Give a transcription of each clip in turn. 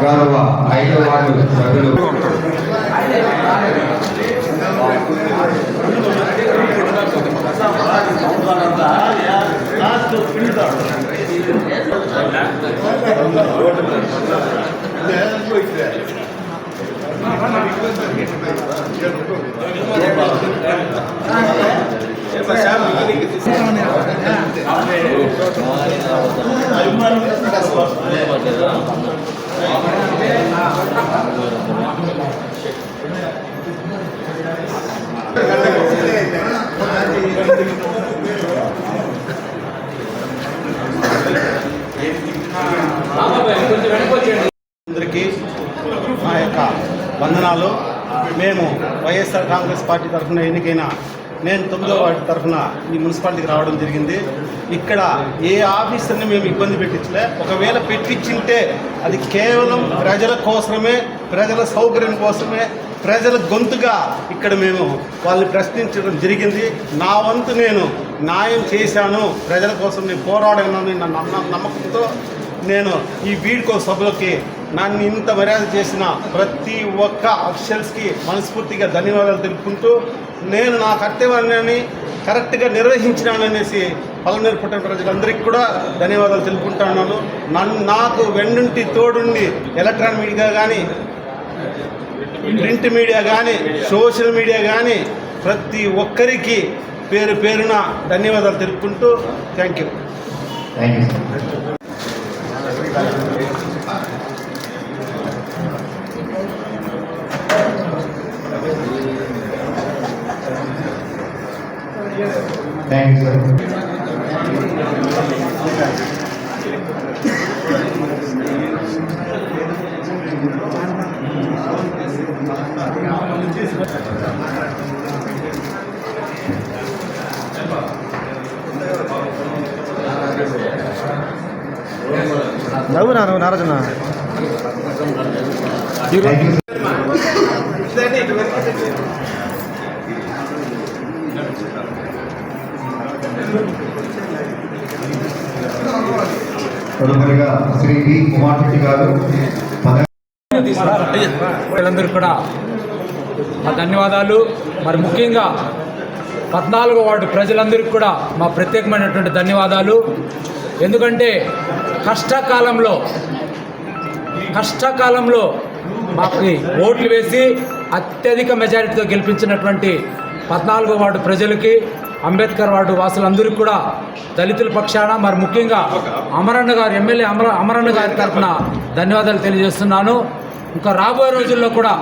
గౌరవ 5వ వార్డు సభ్యులు అందరికీ మా యొక్క వందనాలు. మేము వైఎస్ఆర్ కాంగ్రెస్ పార్టీ తరఫున ఎన్నికైన నేను 9వ వార్డు తరఫున ఈ మున్సిపాలిటీకి రావడం జరిగింది. ఇక్కడ ఏ ఆఫీసర్ని మేము ఇబ్బంది పెట్టించలే. ఒకవేళ పెట్టించింటే అది కేవలం ప్రజల కోసమే, ప్రజల సౌకర్యం కోసమే, ప్రజల గొంతుగా ఇక్కడ మేము వాళ్ళని ప్రశ్నించడం జరిగింది. నా వంతు నేను న్యాయం చేశాను, ప్రజల కోసం నేను పోరాడాను నా నమ్మకంతో నేను ఈ వీడ్కో సభలోకి నన్ను ఇంత మర్యాద చేసిన ప్రతి ఒక్క అఫీషియల్స్కి మనస్ఫూర్తిగా ధన్యవాదాలు తెలుపుకుంటూ నేను నా కర్తవ్యాన్ని కరెక్ట్గా నిర్వహించినాననేసి పలమనేరు పుట్టిన ప్రజలందరికీ కూడా ధన్యవాదాలు తెలుపుకుంటున్నాను. నాకు వెన్నుంటి తోడుండి ఎలక్ట్రానిక్ మీడియా కానీ, ప్రింట్ మీడియా కానీ, సోషల్ మీడియా కానీ ప్రతి ఒక్కరికి పేరు పేరున ధన్యవాదాలు తెలుపుకుంటూ thank you. Thank you sir. నారాజన్న తదుపరిగా శ్రీ వి కుమార్ రెడ్డి గారు. వీళ్ళందరూ కూడా మా ధన్యవాదాలు. మరి ముఖ్యంగా 14వ వార్డు ప్రజలందరికీ కూడా మా ప్రత్యేకమైనటువంటి ధన్యవాదాలు. ఎందుకంటే కష్టకాలంలో మాకు ఓట్లు వేసి అత్యధిక మెజారిటీతో గెలిపించినటువంటి 14వ వార్డు ప్రజలకి, అంబేద్కర్ వార్డు వాసులందరికీ కూడా దళితుల పక్షాన మరి ముఖ్యంగా అమరన్న గారు, ఎమ్మెల్యే అమరన్న గారి తరఫున ధన్యవాదాలు తెలియజేస్తున్నాను. ఇంకా రాబోయే రోజుల్లో కూడా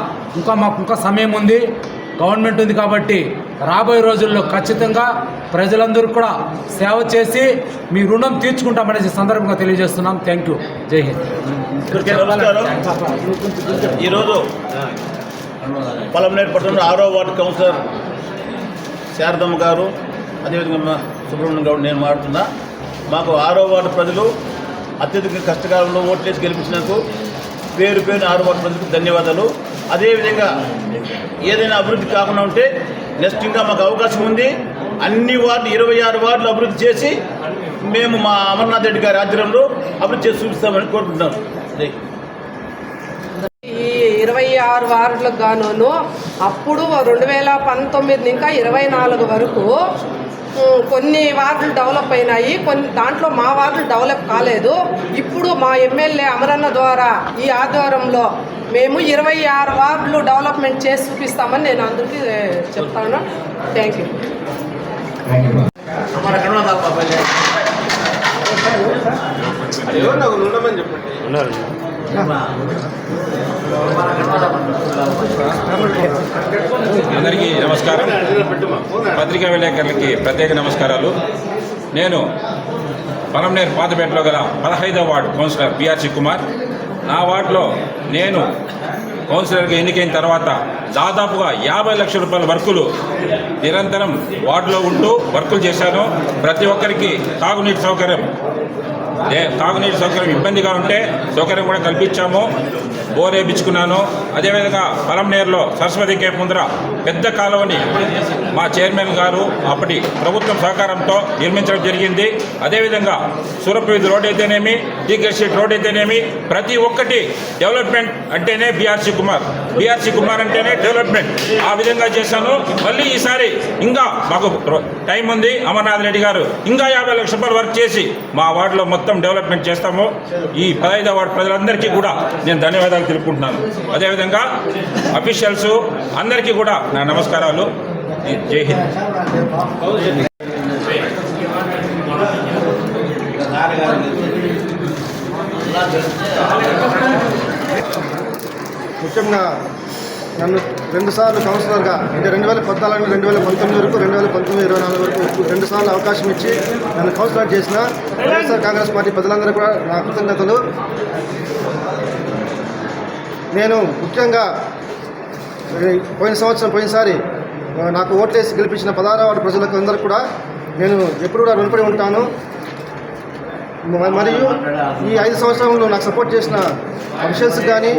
మాకు ఇంకా సమయం ఉంది, గవర్నమెంట్ ఉంది కాబట్టి రాబోయే రోజుల్లో ఖచ్చితంగా ప్రజలందరూ కూడా సేవ చేసి మీ రుణం తీర్చుకుంటామనేసి సందర్భంగా తెలియజేస్తున్నాం. Thank you. జై హింద్. ఈరోజు పలమనేరు పట్టణంలో 6వ వార్డు కౌన్సిలర్ శారదమ్మ గారు, అదేవిధంగా సుబ్రహ్మణ్యం గౌడ్, నేను మాట్లాడుతున్నా. మాకు 6వ వార్డు ప్రజలు అత్యధిక కష్టకాలంలో ఓట్లేసి గెలిపించినందుకు పేరు 6వ వార్డు ప్రజలకు ధన్యవాదాలు. అదేవిధంగా ఏదైనా అభివృద్ధి కాకుండా ఉంటే నెక్స్ట్ ఇంకా మాకు అవకాశం ఉంది. అన్ని వార్డు 26 వార్డులు అభివృద్ధి చేసి మేము మా అమర్నాథ్ రెడ్డి గారి ఆధ్వర్యంలో అభివృద్ధి చేసి చూపిస్తామని కోరుకుంటున్నాం. ఈ 26 వార్డులకు గాను అప్పుడు 2019 ఇంకా 24 వరకు కొన్ని వార్డులు డెవలప్ అయినాయి, దాంట్లో మా వార్డులు డెవలప్ కాలేదు. ఇప్పుడు మా ఎమ్మెల్యే అమరన్న ద్వారా ఈ ఆధ్వర్యంలో మేము 26 వార్డులు డెవలప్మెంట్ చేసి చూపిస్తామని నేను అందరికీ చెప్తాను. Thank you. అందరికీ నమస్కారం. పత్రికా విలేకరులకి ప్రత్యేక నమస్కారాలు. నేను పలంనేరు పాతపేటలో గల 15వ వార్డు కౌన్సిలర్ బిఆర్సి కుమార్. నా వార్డులో నేను కౌన్సిలర్గా ఎన్నికైన తర్వాత దాదాపుగా 50 లక్షల రూపాయల వర్కులు నిరంతరం వార్డులో ఉంటూ వర్కులు చేశాను. ప్రతి ఒక్కరికి తాగునీటి సౌకర్యం ఇబ్బందిగా ఉంటే సౌకర్యం కూడా కల్పించాము. బోర్ వేయించుకున్నాను. అదేవిధంగా పలంనేరులో సరస్వతి కేఫ్ ముందర పెద్ద కాలువని మా చైర్మన్ గారు అప్పటి ప్రభుత్వం సహకారంతో నిర్మించడం జరిగింది. అదేవిధంగా సూరపవీధి రోడ్ అయితేనేమి, టీకే స్ట్రీట్ రోడ్ అయితేనేమి, ప్రతి ఒక్కటి డెవలప్మెంట్ అంటేనే బిఆర్సి కుమార్ అంటేనే డెవలప్మెంట్. ఆ విధంగా చేశాను. మళ్ళీ ఈసారి ఇంకా మాకు టైం ఉంది. అమర్నాథ్ రెడ్డి గారు ఇంకా 50 లక్షల రూపాయలు వర్క్ చేసి మా వార్డులో మొత్తం డెవలప్మెంట్ చేస్తాము. ఈ 15వ వార్డు ప్రజలందరికీ కూడా నేను ధన్యవాదాలు తెలుపుకుంటున్నాను. అదేవిధంగా అఫీషియల్స్ అందరికీ కూడా నా నమస్కారాలు. జై హింద్. ముఖ్యంగా నన్ను 2 సార్లు కౌన్సిలర్గా అంటే 2014 నుండి 2019 వరకు 2019-24 వరకు 2 సార్లు అవకాశం ఇచ్చి నన్ను కౌన్సిలర్ చేసిన వైఎస్ఆర్ కాంగ్రెస్ పార్టీ ప్రజలందరూ కూడా నా కృతజ్ఞతలు. నేను ముఖ్యంగా పోయినసారి నాకు ఓట్లేసి గెలిపించిన 16వ వార్డు ప్రజలకు అందరూ కూడా నేను ఎప్పుడు కూడా రుణపడి ఉంటాను. మరియు ఈ 5 సంవత్సరంలో నాకు సపోర్ట్ చేసిన అఫీషియల్స్కి కానీ,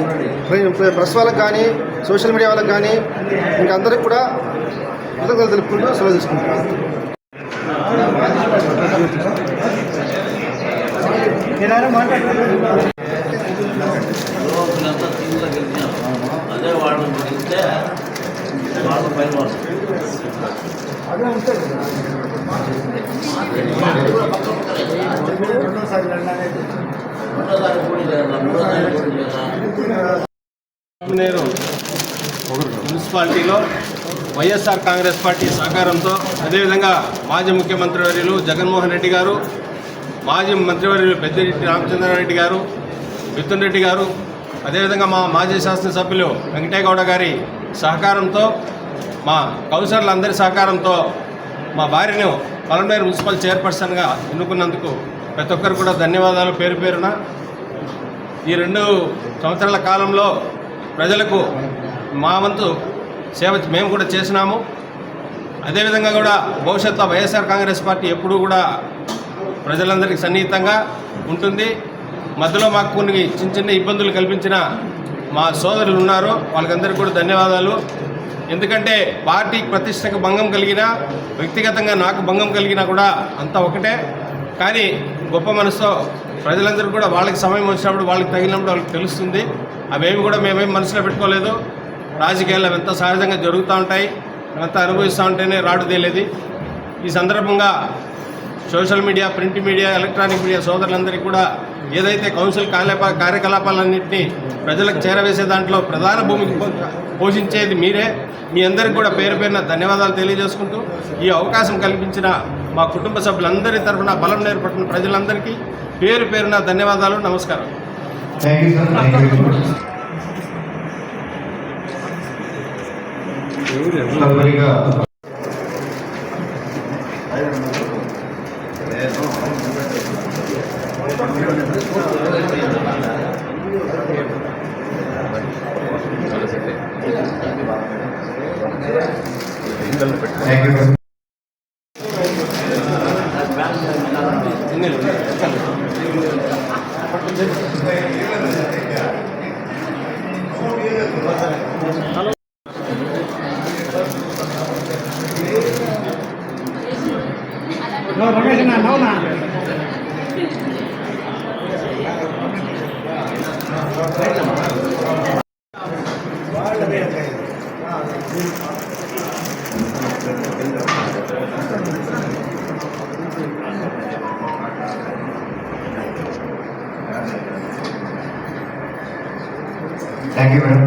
ప్రెస్ వాళ్ళకి కానీ, సోషల్ మీడియా వాళ్ళకి కానీ ఇంకా అందరికి కూడా కృతజ్ఞతలు తెలుపుకుంటూ సెలవు తీసుకుంటున్నాను. మున్సిపాలిటీలో వైఎస్ఆర్ కాంగ్రెస్ పార్టీ సహకారంతో, అదేవిధంగా మాజీ ముఖ్యమంత్రి వర్యులు జగన్మోహన్ రెడ్డి గారు, మాజీ మంత్రివర్యులు పెద్దిరెడ్డి రామచంద్రారెడ్డి గారు, మిథున్ రెడ్డి గారు, అదేవిధంగా మా మాజీ శాసనసభ్యులు వెంకటేగౌడ గారి సహకారంతో, మా కౌన్సిలర్లందరి సహకారంతో మా భార్యను పలంనేరు మున్సిపల్ చైర్పర్సన్గా ఎన్నుకున్నందుకు ప్రతి ఒక్కరు కూడా ధన్యవాదాలు పేరు పేరున. ఈ 2 సంవత్సరాల కాలంలో ప్రజలకు మా వంతు సేవ మేము కూడా చేసినాము. అదేవిధంగా కూడా భవిష్యత్తులో వైఎస్ఆర్ కాంగ్రెస్ పార్టీ ఎప్పుడూ కూడా ప్రజలందరికీ సన్నిహితంగా ఉంటుంది. మధ్యలో మాకు కొన్ని చిన్న ఇబ్బందులు కల్పించిన మా సోదరులు ఉన్నారు, వాళ్ళకందరికీ కూడా ధన్యవాదాలు. ఎందుకంటే పార్టీకి ప్రతిష్టకు భంగం కలిగినా, వ్యక్తిగతంగా నాకు భంగం కలిగినా కూడా అంతా ఒకటే. కానీ గొప్ప మనసుతో ప్రజలందరూ కూడా వాళ్ళకి సమయం వచ్చినప్పుడు, వాళ్ళకి తగిలినప్పుడు వాళ్ళకి తెలుస్తుంది. అవేమి కూడా మేమేం మనసులో పెట్టుకోలేదు. రాజకీయాలు ఎంత సహజంగా జరుగుతూ ఉంటాయి, అంతా అనుభవిస్తూ ఉంటేనే రాడు తేలేది. ఈ సందర్భంగా social media, print media, electronic media సోదరులందరికీ కూడా ఏదైతే కౌన్సిల్ కార్యకలాపాలన్నింటినీ ప్రజలకు చేరవేసే దాంట్లో ప్రధాన భూమికి పోషించేది మీరే. మీ అందరికీ కూడా పేరు పేరున ధన్యవాదాలు తెలియజేసుకుంటూ, ఈ అవకాశం కల్పించిన మా కుటుంబ సభ్యులందరి తరఫున పలంనేరు పట్టణ ప్రజలందరికీ పేరు పేరున ధన్యవాదాలు, నమస్కారం. Thank you. Thank you madam.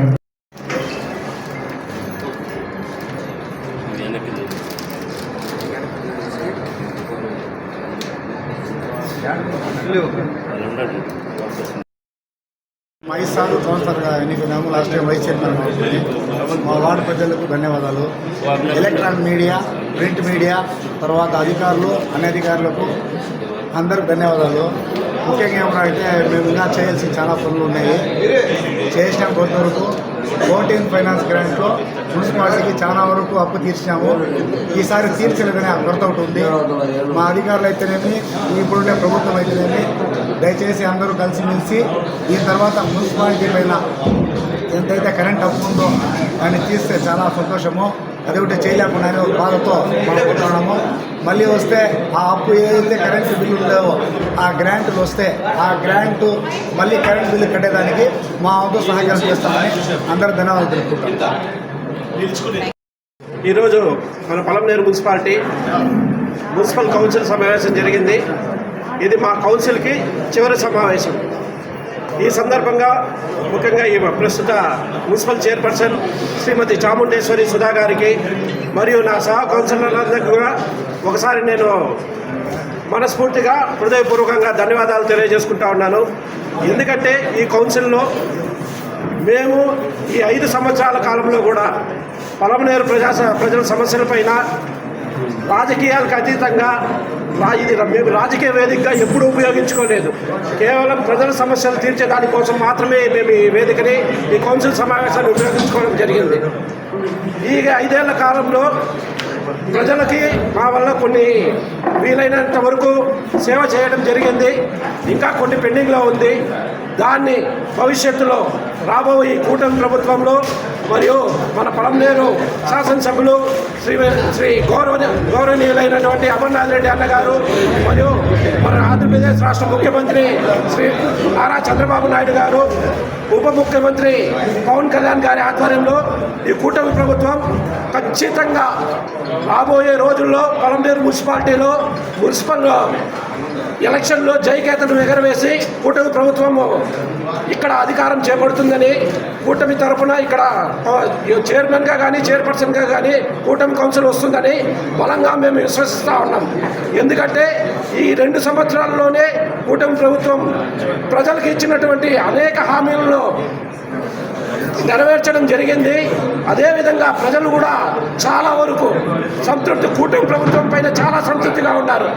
మా 5 సార్లు కౌన్సిలర్గా ఎన్నికైనాము. లాస్ట్ టైం వైస్ చైర్మన్ అవుతుంది. మా వార్డు ప్రజలకు ధన్యవాదాలు. ఎలక్ట్రానిక్ మీడియా, ప్రింట్ మీడియా, తర్వాత అధికారులు, అనధికారులకు అందరికి ధన్యవాదాలు. ముఖ్యంగా ఏమన్నా మేము ఇంకా చేయాల్సిన చాలా పనులు ఉన్నాయి. చేసినాం కొంతవరకు. 14 ఫైనాన్స్ గ్రాంట్లో మున్సిపాలిటీకి చాలా వరకు అప్పు తీర్చినాము. ఈసారి తీర్చలేదని ఆ కొరత ఒకటి ఉంది. మా అధికారులు అయితేనేమి, ఇప్పుడుండే ప్రభుత్వం అయితేనేమి, దయచేసి అందరూ కలిసిమెలిసి ఈ తర్వాత మున్సిపాలిటీ పైన ఎంతైతే కరెంట్ అప్పు ఉందో దాన్ని తీస్తే చాలా సంతోషము. అది ఒకటి చేయలేకుండానే ఒక బాధతో మనం కొట్టున్నాము. మళ్ళీ వస్తే ఆ అప్పు ఏదైతే కరెంటు బిల్లులు లేవో ఆ గ్రాంట్లు వస్తే ఆ గ్రాంటు మళ్ళీ కరెంట్ బిల్లు కట్టేదానికి మా వంతు సహకారం చేస్తామని అందరూ ధన్యవాదాలు తెలుపుకుంటాం. ఈరోజు మన పలమనేరు మున్సిపల్ కౌన్సిల్ సమావేశం జరిగింది. ఇది మా కౌన్సిల్కి చివరి సమావేశం. ఈ సందర్భంగా ముఖ్యంగా ఈ ప్రస్తుత మున్సిపల్ చైర్పర్సన్ శ్రీమతి చాముండేశ్వరి సుధా గారికి మరియు నా సహ కౌన్సిలర్లందరికీ కూడా ఒకసారి నేను మనస్ఫూర్తిగా హృదయపూర్వకంగా ధన్యవాదాలు తెలియజేసుకుంటా ఉన్నాను. ఎందుకంటే ఈ కౌన్సిల్లో మేము ఈ 5 సంవత్సరాల కాలంలో కూడా పలమనేరు ప్రజల సమస్యలపైన రాజకీయాలకు అతీతంగా ఇది మేము రాజకీయ వేదికగా ఎప్పుడూ ఉపయోగించుకోలేదు. కేవలం ప్రజల సమస్యలు తీర్చే దానికోసం మాత్రమే మేము ఈ వేదికని, ఈ కౌన్సిల్ సమావేశాన్ని ఉపయోగించుకోవడం జరిగింది. ఈ 5 ఏళ్ల కాలంలో ప్రజలకి మా వల్ల కొన్ని వీలైనంత వరకు సేవ చేయడం జరిగింది. ఇంకా కొన్ని పెండింగ్లో ఉంది. దాన్ని భవిష్యత్తులో రాబోయే ఈ కూటమి ప్రభుత్వంలో మరియు మన పలమనేరు శాసనసభ్యులు శ్రీ గౌరవనీయులైనటువంటి అమర్నాథ్ రెడ్డి అన్నగారు మరియు మన ఆంధ్రప్రదేశ్ రాష్ట్ర ముఖ్యమంత్రి శ్రీ నారా చంద్రబాబు నాయుడు గారు, ఉప ముఖ్యమంత్రి పవన్ కళ్యాణ్ గారి ఆధ్వర్యంలో ఈ కూటమి ప్రభుత్వం ఖచ్చితంగా రాబోయే రోజుల్లో పలమనేరు మున్సిపాలిటీలో మున్సిపల్ ఎలక్షన్లో జయకేతను ఎగరవేసి కూటమి ప్రభుత్వము ఇక్కడ అధికారం చేపడుతుందని, కూటమి తరఫున ఇక్కడ చైర్మన్గా కానీ చైర్పర్సన్గా కానీ కూటమి కౌన్సిల్ వస్తుందని బలంగా మేము విశ్వసిస్తూ ఉన్నాం. ఎందుకంటే ఈ 2 సంవత్సరాల్లోనే కూటమి ప్రభుత్వం ప్రజలకు ఇచ్చినటువంటి అనేక హామీలను నెరవేర్చడం జరిగింది. అదేవిధంగా ప్రజలు కూడా చాలా వరకు కూటమి ప్రభుత్వం పైన చాలా సంతృప్తిగా ఉన్నారు.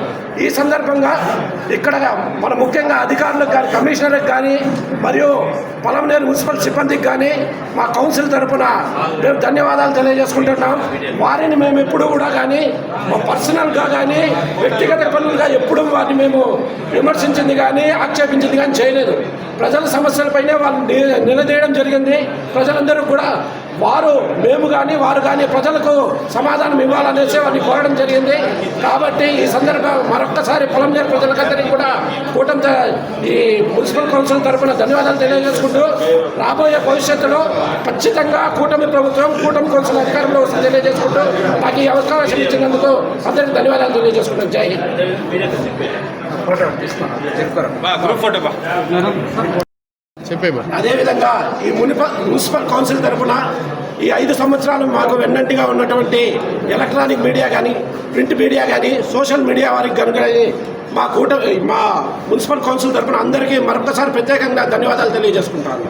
ఈ సందర్భంగా ఇక్కడ మన ముఖ్యంగా అధికారులకు కానీ, కమిషనర్లకు కానీ మరియు పలమనేరు మున్సిపల్ సిబ్బందికి కానీ మా కౌన్సిల్ తరఫున మేము ధన్యవాదాలు తెలియజేసుకుంటున్నాం. వారిని మేము ఎప్పుడూ కూడా కానీ పర్సనల్గా కానీ వ్యక్తిగత పనులుగా ఎప్పుడూ వారిని మేము విమర్శించింది కానీ ఆక్షేపించింది కానీ చేయలేదు. ప్రజల సమస్యలపైనే వాళ్ళు నిలదీయడం జరిగింది. ప్రజలందరూ కూడా మేము కానీ వారు కానీ ప్రజలకు సమాధానం ఇవ్వాలనేసి వారిని కోరడం జరిగింది. కాబట్టి ఈ సందర్భంగా మరొక్కసారి పలమనేరు ప్రజలకందరికీ కూడా కూటమి ఈ మున్సిపల్ కౌన్సిల్ తరఫున ధన్యవాదాలు తెలియజేసుకుంటూ రాబోయే భవిష్యత్తులో ఖచ్చితంగా కూటమి ప్రభుత్వం, కూటమి కౌన్సిల్ అధికారంలో వస్తుంది తెలియజేసుకుంటూ నాకు ఈ అవకాశం ఇచ్చినందుకు అందరికీ ధన్యవాదాలు తెలియజేసుకుంటాం. జై హింద్. అదేవిధంగా ఈ మున్సిపల్ కౌన్సిల్ తరఫున ఈ 5 సంవత్సరాలు మాకు వెన్నంటిగా ఉన్నటువంటి ఎలక్ట్రానిక్ మీడియా కానీ, ప్రింట్ మీడియా కానీ, సోషల్ మీడియా వారికి కనుక మా మున్సిపల్ కౌన్సిల్ తరఫున అందరికీ మరొకసారి ప్రత్యేకంగా ధన్యవాదాలు తెలియజేసుకుంటాను.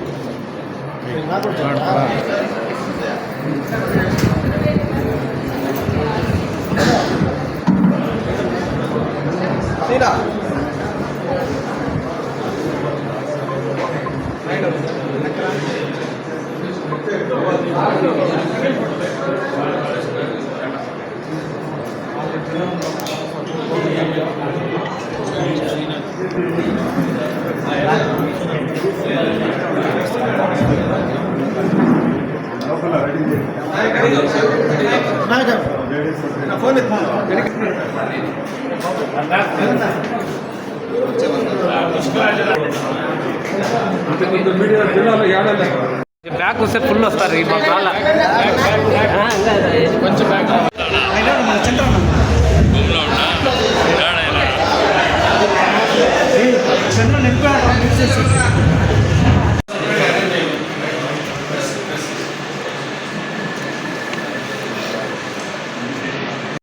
బ్యాక్ వస్తే ఫుల్ వస్తారు ఈ మా కాళ్ళ కొంచెం బ్యాక్